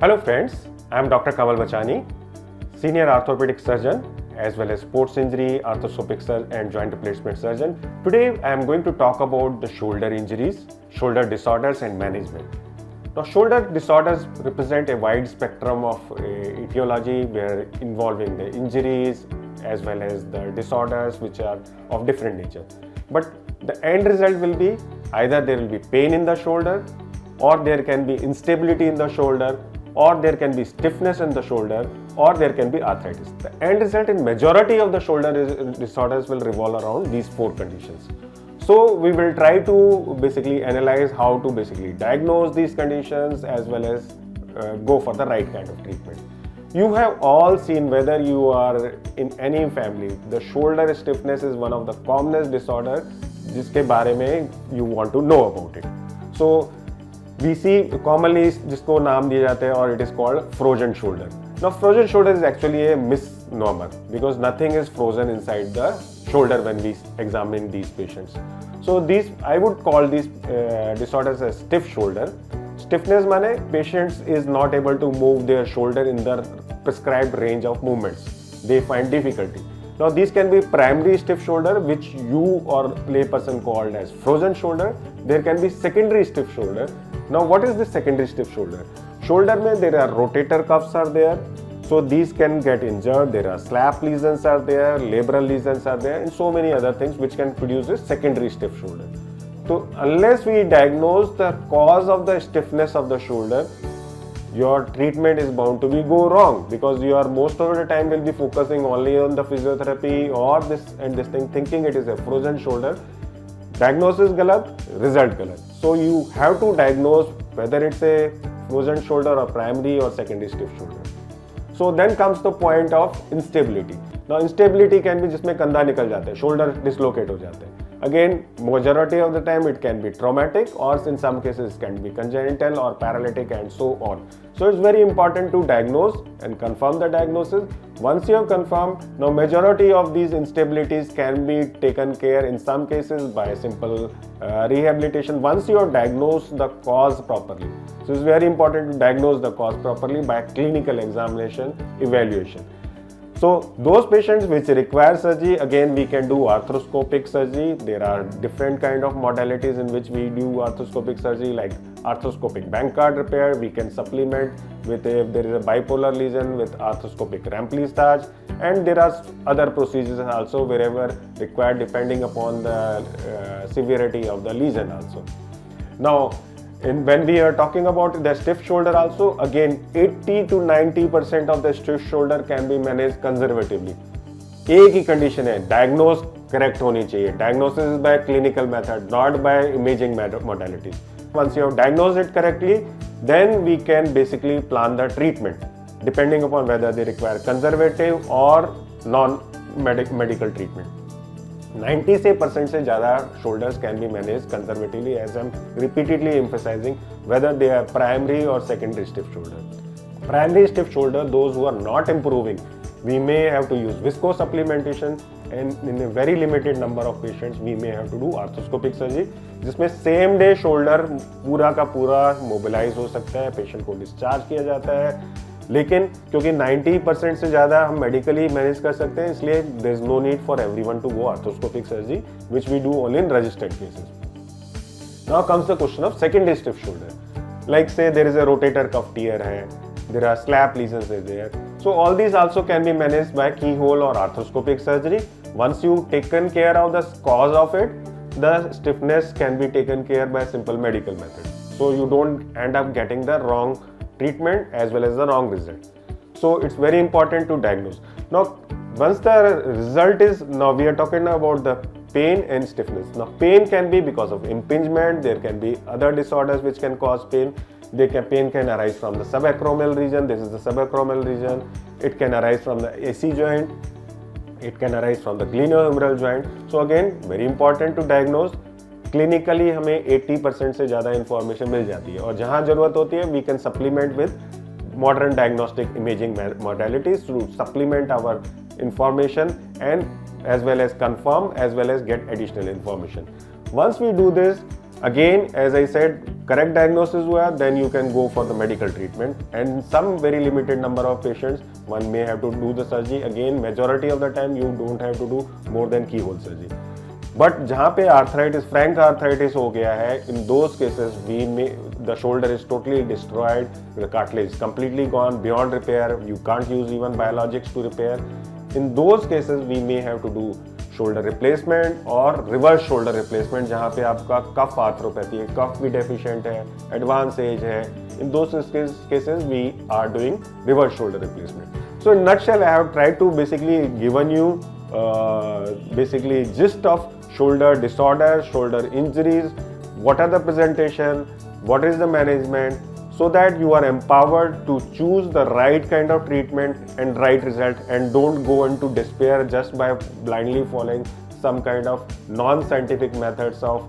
Hello friends, I am Dr. Kamal Bachani, Senior Orthopedic Surgeon as well as Sports Injury, Arthroscopic and Joint Replacement Surgeon. Today I am going to talk about the shoulder injuries, shoulder disorders and management. Now shoulder disorders represent a wide spectrum of etiology where involving the injuries as well as the disorders which are of different nature. But the end result will be either there will be pain in the shoulder, or there can be instability in the shoulder, or there can be stiffness in the shoulder, or there can be arthritis. The end result in majority of the shoulder disorders will revolve around these four conditions. So we will try to basically analyze how to basically diagnose these conditions as well as go for the right kind of treatment. You have all seen, whether you are in any family, the shoulder stiffness is one of the commonest disorder जिसके बारे में you want to know about it. So we see commonly जिसको नाम दिया जाता है और it is called frozen shoulder. Now frozen shoulder is actually a misnomer because nothing is frozen inside the shoulder when we examine these patients. So these, I would call these disorders as stiff shoulder. Stiffness माने patients is not able to move their shoulder in the prescribed range of movements. They find difficulty. Now these can be primary stiff shoulder, which you or layperson called as frozen shoulder. There can be secondary stiff shoulder. Now what is the secondary stiff shoulder? Shoulder mein there are rotator cuffs are there. So these can get injured. There are slap lesions are there, labral lesions are there, and so many other things which can produce a secondary stiff shoulder. So unless we diagnose the cause of the stiffness of the shoulder, your treatment is bound to be go wrong, because you are most of the time will be focusing only on the physiotherapy or this and this thing, thinking it is a frozen shoulder. Diagnosis galat, result galat. So you have to diagnose whether it's a frozen shoulder or primary or secondary stiff shoulder. So then comes the point of instability. Now instability can be जिसमें कंधा निकल जाता है, shoulder dislocate हो जाते हैं. Again, majority of the time it can be traumatic, or in some cases can be congenital or paralytic and so on. So it's very important to diagnose and confirm the diagnosis. Once you have confirmed, now majority of these instabilities can be taken care in some cases by simple rehabilitation once you have diagnosed the cause properly. So it's very important to diagnose the cause properly by clinical examination, evaluation. So those patients which require surgery, again we can do arthroscopic surgery. There are different kind of modalities in which we do arthroscopic surgery, like arthroscopic Bankart repair. We can supplement with, if there is a bipolar lesion, with arthroscopic remplissage, and there are other procedures also wherever required depending upon the severity of the lesion also. Now when we are talking about the stiff shoulder also, again 80 to 90% of the stiff shoulder can be managed conservatively. एक ही condition है, diagnose correct होनी चाहिए. Diagnosis is by clinical method, not by imaging modalities. Once you have diagnosed it correctly, then we can basically plan the treatment depending upon whether they require conservative or non-medical treatment. 90% से ज़्यादा shoulders can be managed conservatively, as I'm repeatedly emphasizing, whether they are primary or secondary stiff shoulder. Primary stiff shoulder, those who are not improving, we may have to use visco supplementation, and in a very limited number of patients we may have to do arthroscopic surgery, जिसमें same day shoulder पूरा का पूरा mobilize हो सकता है, patient को discharge किया जाता है. लेकिन क्योंकि 90% से ज़्यादा हम मेडिकली मैनेज कर सकते हैं, इसलिए there is no need for everyone to go arthroscopic surgery, which we do only in registered cases. Now comes the question of secondary stiff shoulder. Like say there is a rotator cuff tear है, there are slap lesions there. So all these also can be managed by keyhole or arthroscopic surgery. Once you've taken care of the cause of it, the stiffness can be taken care by simple medical method. So you don't end up getting the wrong treatment as well as the wrong result. So it's very important to diagnose. Now once the result is, now we are talking about the pain and stiffness. Now pain can be because of impingement, there can be other disorders which can cause pain. Pain can arise from the subacromial region, this is the subacromial region. It can arise from the AC joint, it can arise from the glenohumeral joint. So again very important to diagnose. Clinically हमें 80% से ज़्यादा information मिल जाती है, और जहाँ ज़रूरत होती है we can supplement with modern diagnostic imaging modalities to supplement our information and as well as confirm as well as get additional information. Once we do this, Again, as I said, correct diagnosis हुआ, then you can go for the medical treatment. And some very limited number of patients, one may have to do the surgery. Again, majority of the time you don't have to do more than keyhole surgery. But जहाँ पे arthritis, frank arthritis हो गया है, in those cases the shoulder is totally destroyed, the cartilage is completely gone, beyond repair. You can't use even biologics to repair. In those cases, we may have to do shoulder replacement or reverse shoulder replacement, जहाँ पे आपका cuff arthropathy है, cuff भी deficient है, advanced age है. In those cases, we are doing reverse shoulder replacement. So in nutshell, I have tried to basically given you basically gist of shoulder disorder, shoulder injuries, what are the presentation, what is the management, so that you are empowered to choose the right kind of treatment and right result, and don't go into despair just by blindly following some kind of non-scientific methods of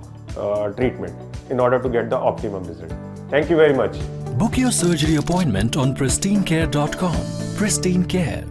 treatment in order to get the optimum result. Thank you very much. Book your surgery appointment on pristinecare.com. Pristine Care.